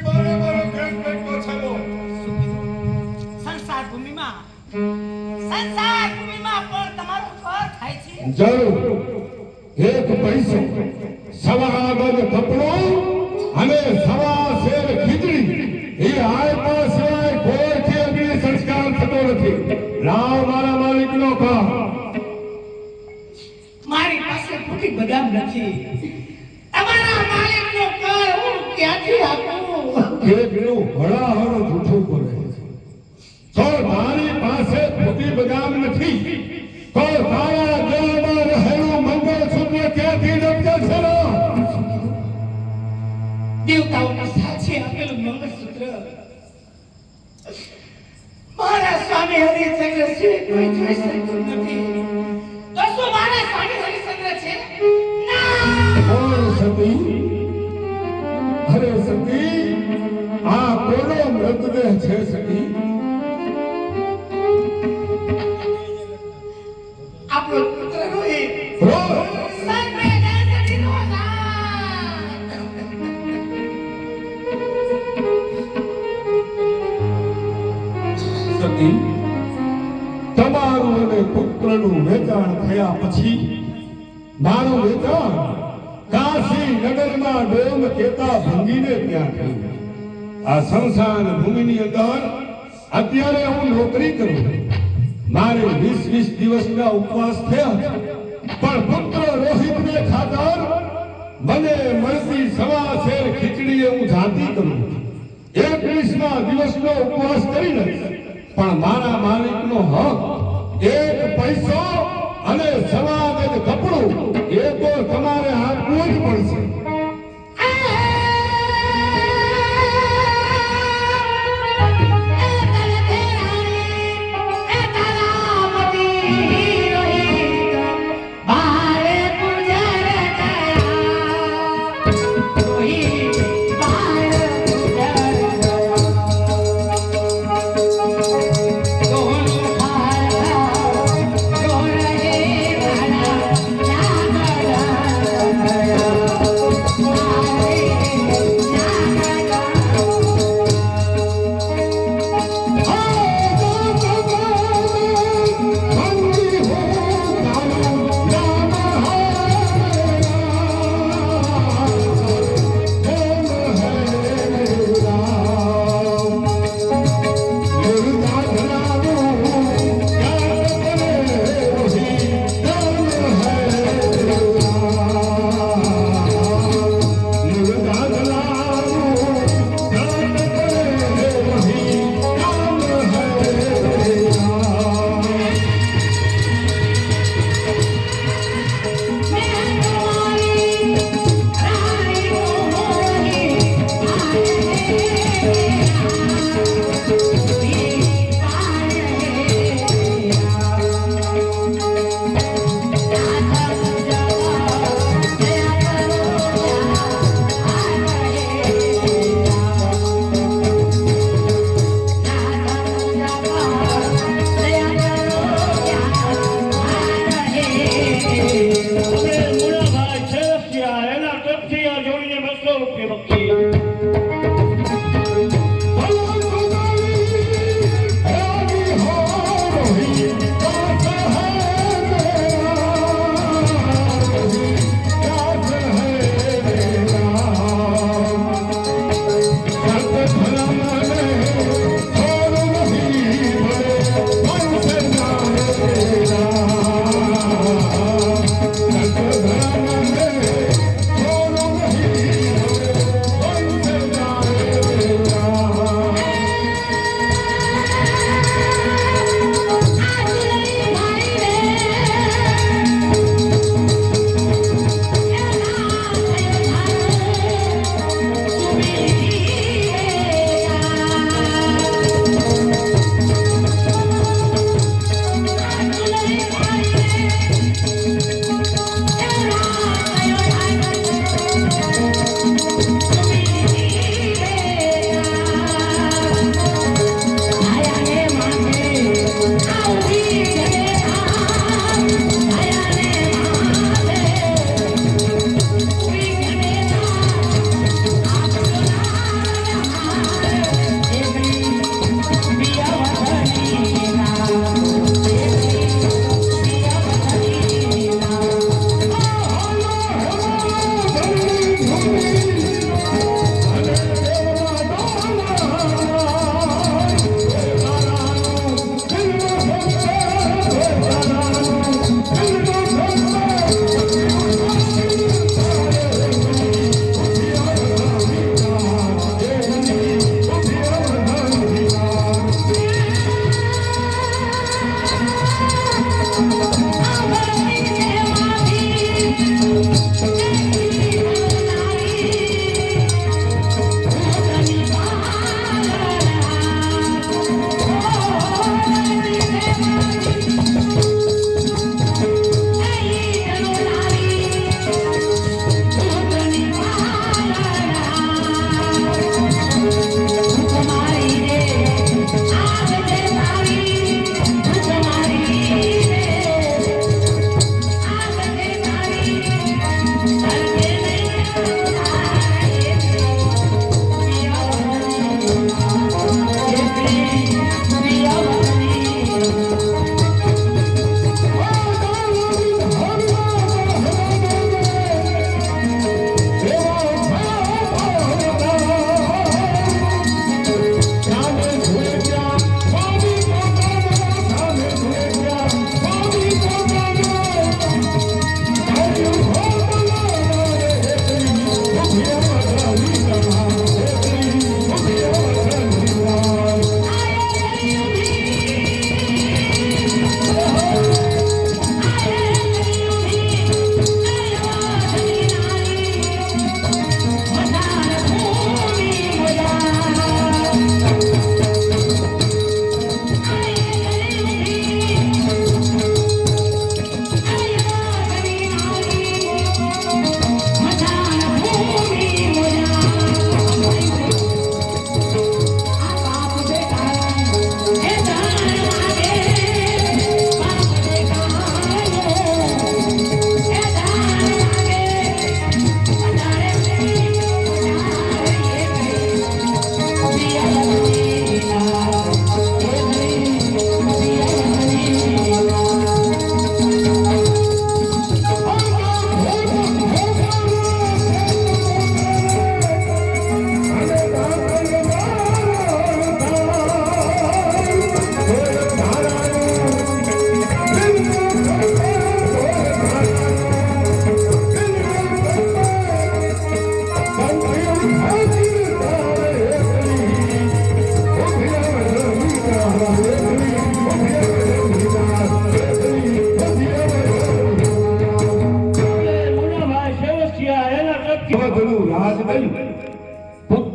બોલો બોલો કેમ પેટ પોછાલો સંસાર ભૂમિમાં પણ તમારું ઘર થાય છે જરૂર એક પૈસો સવા ગજ કપડું અને સવા શેર ખીચડી એ આયપા સિવાય કોઈથી અગ્નિ સંસ્કાર થતો નથી લાવ મારા માલિકનો કા મારી પાસે ખોટી બદામ નથી તમારા માલિકનો કર હું ક્યાંથી આપું કેટલું હળાહળ જૂઠું બોલે છે તો મારી પાસે ખોટી બદામ નથી તો તારા દિલમાં રહેલું મંગળસૂત્ર ક્યાંથી લટકે છે દેવતાઓના સાચે આપેલું મંગળસૂત્ર મારા સ્વામી હરિચંદ્ર સિવાય કોઈ જોઈ શકતું નથી તો શું મારા સ્વામી હરિચંદ્ર છે ના સતી અરે સતી આ કોનો મૃતદેહ છે સતી આપણો પુત્ર રોહિત સતી તમારું અને પુત્રનું વેચાણ થયા પછી મારું વેચાણ કાશી નગરમાં ડોમ કેતા ભંગીને ત્યાં થયું આ સંસાર ભૂમિની અંદર અત્યારે હું નોકરી કરું મારે 20 દિવસના ઉપવાસ થયા પણ પુત્ર રોહિતને ખાતર મને મળતી સવા શેર ખીચડીએ હું જાતી કરું 21મા દિવસનો ઉપવાસ કરી લઈશ પણ મારા માલિકનો હક એક પૈસો અને સવા ગજ કપડું એ તો તમારે આપવું જ પડશે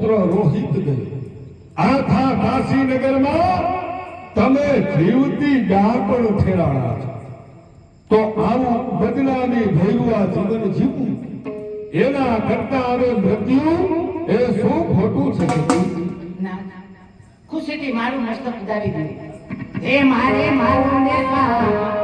પુત્ર રોહિત ગયો. આખા કાશીનગરમાં તમે જીવતી ડાકણ ઠેરાણા છો. તો આવું બદનામી ભર્યું આ જીવન જીવવું એના કરતા હવે મૃત્યુ એ શું ખોટું છે? ના ખુશીથી મારું મસ્તક ઉડાડી દે હે મારે મારું દેખા